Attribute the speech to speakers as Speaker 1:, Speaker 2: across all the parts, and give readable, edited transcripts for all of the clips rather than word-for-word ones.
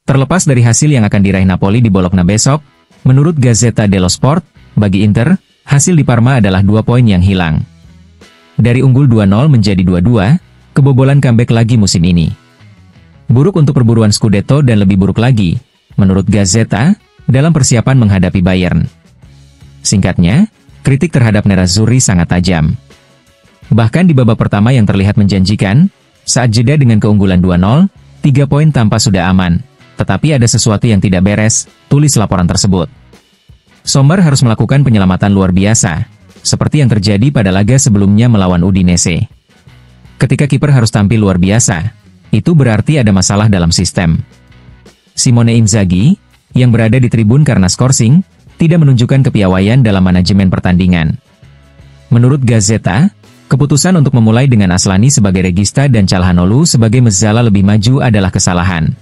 Speaker 1: Terlepas dari hasil yang akan diraih Napoli di Bologna besok, menurut Gazzetta dello Sport, bagi Inter, hasil di Parma adalah 2 poin yang hilang. Dari unggul 2-0 menjadi 2-2, kebobolan comeback lagi musim ini. Buruk untuk perburuan Scudetto dan lebih buruk lagi, menurut Gazzetta, dalam persiapan menghadapi Bayern. Singkatnya, kritik terhadap Nerazzurri sangat tajam. Bahkan di babak pertama yang terlihat menjanjikan, saat jeda dengan keunggulan 2-0, 3 poin tanpa sudah aman. Tetapi ada sesuatu yang tidak beres, tulis laporan tersebut. Sommer harus melakukan penyelamatan luar biasa, seperti yang terjadi pada laga sebelumnya melawan Udinese. Ketika kiper harus tampil luar biasa, itu berarti ada masalah dalam sistem. Simone Inzaghi, yang berada di tribun karena skorsing, tidak menunjukkan kepiawaian dalam manajemen pertandingan. Menurut Gazzetta, keputusan untuk memulai dengan Aslani sebagai regista dan Calhanoglu sebagai Mezzala lebih maju adalah kesalahan.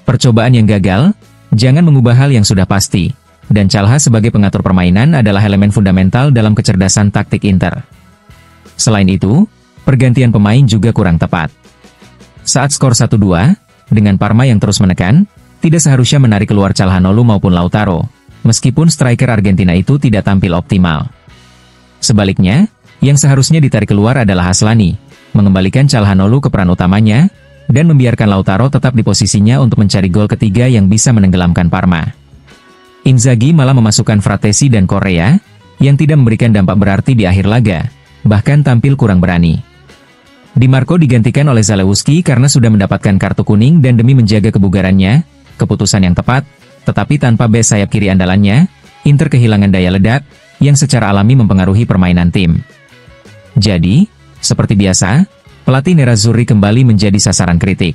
Speaker 1: Percobaan yang gagal, jangan mengubah hal yang sudah pasti, dan Calha sebagai pengatur permainan adalah elemen fundamental dalam kecerdasan taktik Inter. Selain itu, pergantian pemain juga kurang tepat. Saat skor 1-2, dengan Parma yang terus menekan, tidak seharusnya menarik keluar Calhanoglu maupun Lautaro, meskipun striker Argentina itu tidak tampil optimal. Sebaliknya, yang seharusnya ditarik keluar adalah Aslani, mengembalikan Calhanoglu ke peran utamanya, dan membiarkan Lautaro tetap di posisinya untuk mencari gol ketiga yang bisa menenggelamkan Parma. Inzaghi malah memasukkan Fratesi dan Korea, yang tidak memberikan dampak berarti di akhir laga, bahkan tampil kurang berani. Di Marco digantikan oleh Zalewski karena sudah mendapatkan kartu kuning dan demi menjaga kebugarannya, keputusan yang tepat, tetapi tanpa bek sayap kiri andalannya, Inter kehilangan daya ledak, yang secara alami mempengaruhi permainan tim. Jadi, seperti biasa, pelatih Nerazzurri kembali menjadi sasaran kritik.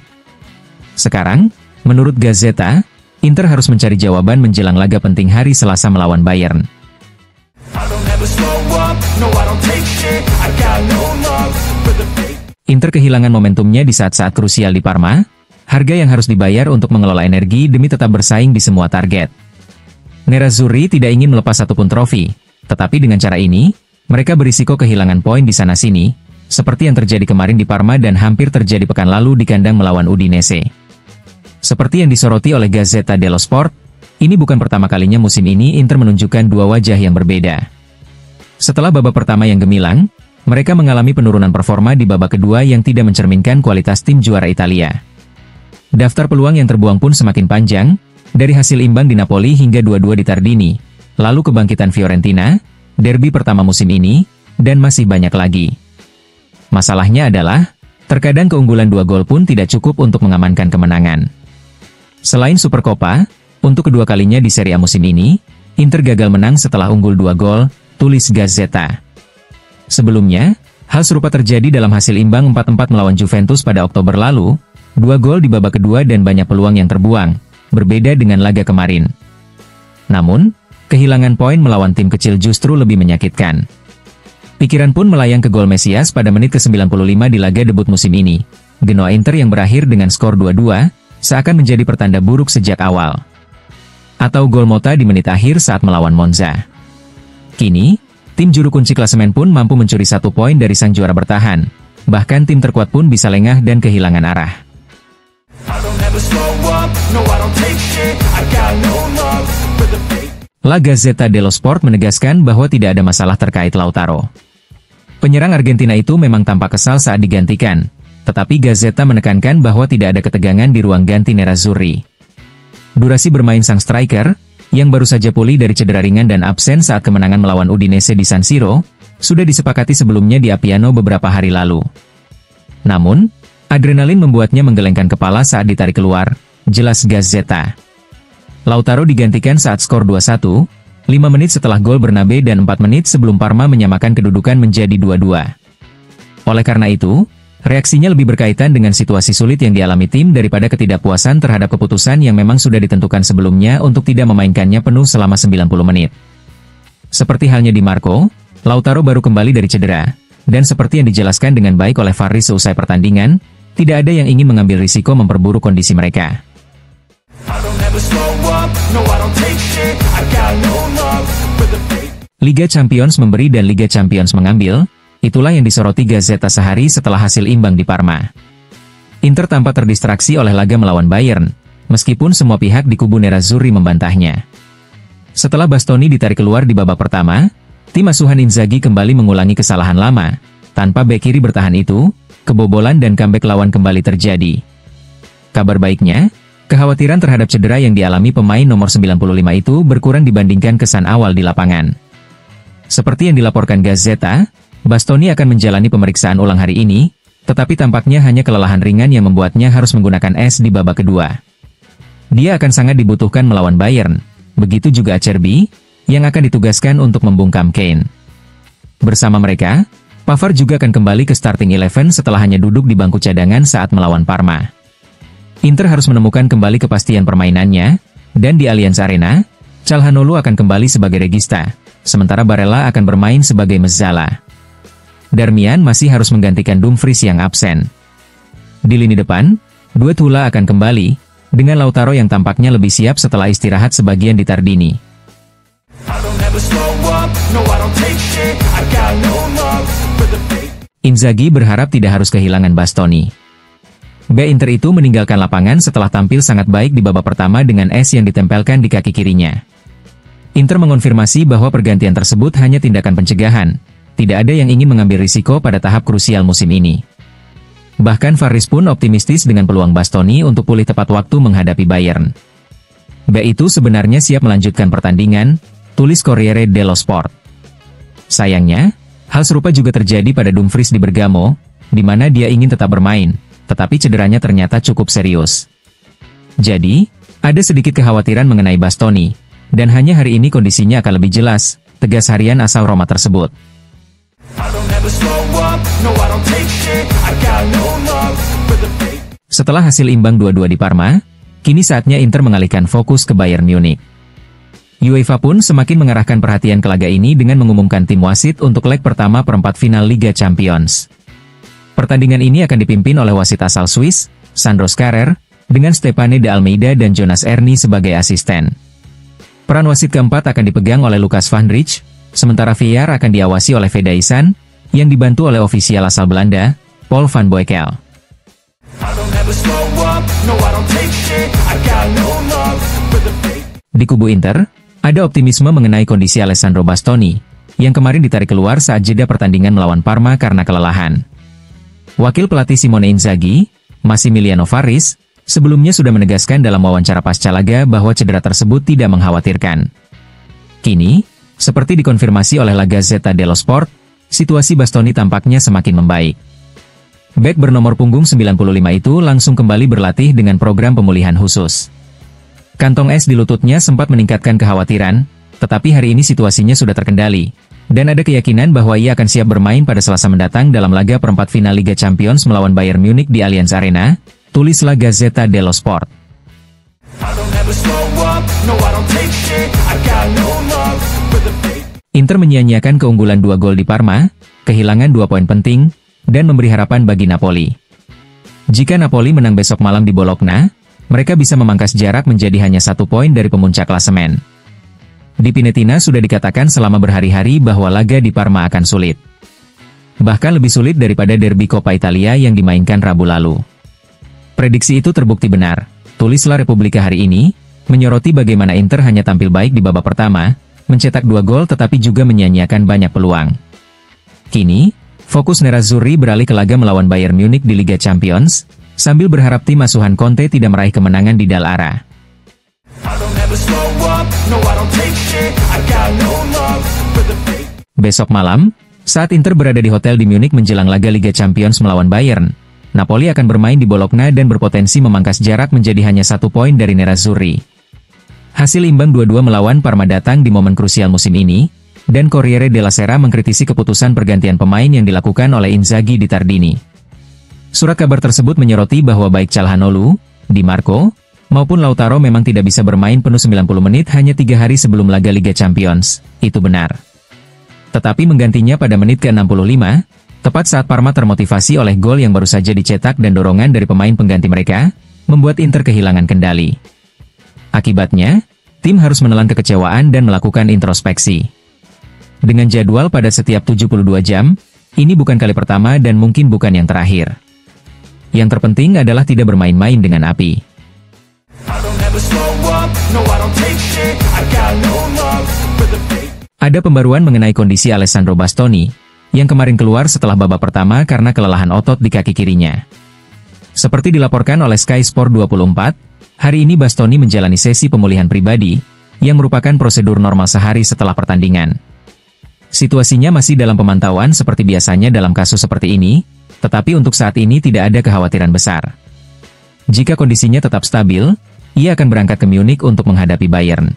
Speaker 1: Sekarang, menurut Gazzetta, Inter harus mencari jawaban menjelang laga penting hari Selasa melawan Bayern. Inter kehilangan momentumnya di saat-saat krusial di Parma, harga yang harus dibayar untuk mengelola energi demi tetap bersaing di semua target. Nerazzurri tidak ingin melepas satupun trofi, tetapi dengan cara ini, mereka berisiko kehilangan poin di sana-sini, seperti yang terjadi kemarin di Parma dan hampir terjadi pekan lalu di kandang melawan Udinese. Seperti yang disoroti oleh Gazzetta dello Sport, ini bukan pertama kalinya musim ini Inter menunjukkan dua wajah yang berbeda. Setelah babak pertama yang gemilang, mereka mengalami penurunan performa di babak kedua yang tidak mencerminkan kualitas tim juara Italia. Daftar peluang yang terbuang pun semakin panjang, dari hasil imbang di Napoli hingga 2-2 di Tardini, lalu kebangkitan Fiorentina, derby pertama musim ini, dan masih banyak lagi. Masalahnya adalah, terkadang keunggulan 2 gol pun tidak cukup untuk mengamankan kemenangan. Selain Supercoppa, untuk kedua kalinya di Serie A musim ini, Inter gagal menang setelah unggul 2 gol, tulis Gazzetta. Sebelumnya, hal serupa terjadi dalam hasil imbang 4-4 melawan Juventus pada Oktober lalu, 2 gol di babak kedua dan banyak peluang yang terbuang, berbeda dengan laga kemarin. Namun, kehilangan poin melawan tim kecil justru lebih menyakitkan. Pikiran pun melayang ke gol Mesias pada menit ke-95 di laga debut musim ini. Genoa Inter yang berakhir dengan skor 2-2, seakan menjadi pertanda buruk sejak awal. Atau gol Motta di menit akhir saat melawan Monza. Kini, tim juru kunci klasemen pun mampu mencuri 1 poin dari sang juara bertahan. Bahkan tim terkuat pun bisa lengah dan kehilangan arah. La Gazzetta dello Sport menegaskan bahwa tidak ada masalah terkait Lautaro. Penyerang Argentina itu memang tampak kesal saat digantikan, tetapi Gazzetta menekankan bahwa tidak ada ketegangan di ruang ganti Nerazzurri. Durasi bermain sang striker, yang baru saja pulih dari cedera ringan dan absen saat kemenangan melawan Udinese di San Siro, sudah disepakati sebelumnya di Appiano beberapa hari lalu. Namun, adrenalin membuatnya menggelengkan kepala saat ditarik keluar, jelas Gazzetta. Lautaro digantikan saat skor 2-1, 5 menit setelah gol Bernabe dan 4 menit sebelum Parma menyamakan kedudukan menjadi 2-2. Oleh karena itu, reaksinya lebih berkaitan dengan situasi sulit yang dialami tim daripada ketidakpuasan terhadap keputusan yang memang sudah ditentukan sebelumnya untuk tidak memainkannya penuh selama 90 menit. Seperti halnya di Marco, Lautaro baru kembali dari cedera, dan seperti yang dijelaskan dengan baik oleh Faris seusai pertandingan, tidak ada yang ingin mengambil risiko memperburuk kondisi mereka. Liga Champions memberi dan Liga Champions mengambil, Itulah yang disoroti Gazzetta sehari setelah hasil imbang di Parma. Inter tampak terdistraksi oleh laga melawan Bayern, meskipun semua pihak di kubu nerazzurri membantahnya. Setelah Bastoni ditarik keluar di babak pertama, tim asuhan Inzaghi kembali mengulangi kesalahan lama. Tanpa bek kiri bertahan itu, kebobolan dan comeback lawan kembali terjadi. Kabar baiknya, kekhawatiran terhadap cedera yang dialami pemain nomor 95 itu berkurang dibandingkan kesan awal di lapangan. Seperti yang dilaporkan Gazzetta, Bastoni akan menjalani pemeriksaan ulang hari ini, tetapi tampaknya hanya kelelahan ringan yang membuatnya harus menggunakan es di babak kedua. Dia akan sangat dibutuhkan melawan Bayern, begitu juga Acerbi, yang akan ditugaskan untuk membungkam Kane. Bersama mereka, Pavard juga akan kembali ke starting 11 setelah hanya duduk di bangku cadangan saat melawan Parma. Inter harus menemukan kembali kepastian permainannya, dan di Allianz Arena, Calhanoglu akan kembali sebagai regista, sementara Barella akan bermain sebagai Mezzala. Darmian masih harus menggantikan Dumfries yang absen. Di lini depan, duet Hula akan kembali, dengan Lautaro yang tampaknya lebih siap setelah istirahat sebagian di Tardini. Inzaghi berharap tidak harus kehilangan Bastoni. Bek Inter itu meninggalkan lapangan setelah tampil sangat baik di babak pertama dengan es yang ditempelkan di kaki kirinya. Inter mengonfirmasi bahwa pergantian tersebut hanya tindakan pencegahan. Tidak ada yang ingin mengambil risiko pada tahap krusial musim ini. Bahkan Faris pun optimistis dengan peluang Bastoni untuk pulih tepat waktu menghadapi Bayern. Bek itu sebenarnya siap melanjutkan pertandingan, tulis Corriere dello Sport. Sayangnya, hal serupa juga terjadi pada Dumfries di Bergamo, di mana dia ingin tetap bermain, tetapi cederanya ternyata cukup serius. Jadi, ada sedikit kekhawatiran mengenai Bastoni, dan hanya hari ini kondisinya akan lebih jelas, tegas harian asal Roma tersebut. Setelah hasil imbang 2-2 di Parma, kini saatnya Inter mengalihkan fokus ke Bayern Munich. UEFA pun semakin mengarahkan perhatian ke laga ini dengan mengumumkan tim wasit untuk leg pertama perempat final Liga Champions. Pertandingan ini akan dipimpin oleh wasit asal Swiss, Sandro Scharer, dengan Stefane de Almeida dan Jonas Erni sebagai asisten. Peran wasit keempat akan dipegang oleh Lucas van Rij, sementara VAR akan diawasi oleh Vedaisan, yang dibantu oleh ofisial asal Belanda, Paul van Boekel. Di kubu Inter, ada optimisme mengenai kondisi Alessandro Bastoni, yang kemarin ditarik keluar saat jeda pertandingan melawan Parma karena kelelahan. Wakil pelatih Simone Inzaghi, Massimiliano Faris, sebelumnya sudah menegaskan dalam wawancara pasca laga bahwa cedera tersebut tidak mengkhawatirkan. Kini, seperti dikonfirmasi oleh La Gazzetta dello Sport, situasi Bastoni tampaknya semakin membaik. Bek bernomor punggung 95 itu langsung kembali berlatih dengan program pemulihan khusus. Kantong es di lututnya sempat meningkatkan kekhawatiran, tetapi hari ini situasinya sudah terkendali, dan ada keyakinan bahwa ia akan siap bermain pada Selasa mendatang dalam laga perempat final Liga Champions melawan Bayern Munich di Allianz Arena, tulis La Gazzetta dello Sport. Inter menyia-nyiakan keunggulan 2 gol di Parma, kehilangan 2 poin penting, dan memberi harapan bagi Napoli. Jika Napoli menang besok malam di Bologna, mereka bisa memangkas jarak menjadi hanya 1 poin dari pemuncak klasemen. Di Pinetina sudah dikatakan selama berhari-hari bahwa laga di Parma akan sulit. Bahkan lebih sulit daripada derby Coppa Italia yang dimainkan Rabu lalu. Prediksi itu terbukti benar, tulis La Repubblica hari ini, menyoroti bagaimana Inter hanya tampil baik di babak pertama, mencetak 2 gol tetapi juga menyia-nyiakan banyak peluang. Kini, fokus nerazzurri beralih ke laga melawan Bayern Munich di Liga Champions, sambil berharap tim asuhan Conte tidak meraih kemenangan di Dallara. Besok malam, saat Inter berada di hotel di Munich menjelang laga Liga Champions melawan Bayern, Napoli akan bermain di Bologna dan berpotensi memangkas jarak menjadi hanya 1 poin dari nerazzurri. Hasil imbang 2-2 melawan Parma datang di momen krusial musim ini, dan Corriere della Sera mengkritisi keputusan pergantian pemain yang dilakukan oleh Inzaghi di Tardini. Surat kabar tersebut menyoroti bahwa baik Calhanoglu, Di Marco, maupun Lautaro memang tidak bisa bermain penuh 90 menit hanya 3 hari sebelum laga Liga Champions. Itu benar. Tetapi menggantinya pada menit ke-65, tepat saat Parma termotivasi oleh gol yang baru saja dicetak dan dorongan dari pemain pengganti mereka, membuat Inter kehilangan kendali. Akibatnya, tim harus menelan kekecewaan dan melakukan introspeksi. Dengan jadwal pada setiap 72 jam, Ini bukan kali pertama dan mungkin bukan yang terakhir. Yang terpenting adalah tidak bermain-main dengan api. Ada pembaruan mengenai kondisi Alessandro Bastoni, yang kemarin keluar setelah babak pertama karena kelelahan otot di kaki kirinya. Seperti dilaporkan oleh Sky Sport 24, hari ini Bastoni menjalani sesi pemulihan pribadi, yang merupakan prosedur normal sehari setelah pertandingan. Situasinya masih dalam pemantauan seperti biasanya dalam kasus seperti ini, tetapi untuk saat ini tidak ada kekhawatiran besar. Jika kondisinya tetap stabil, ia akan berangkat ke Munich untuk menghadapi Bayern.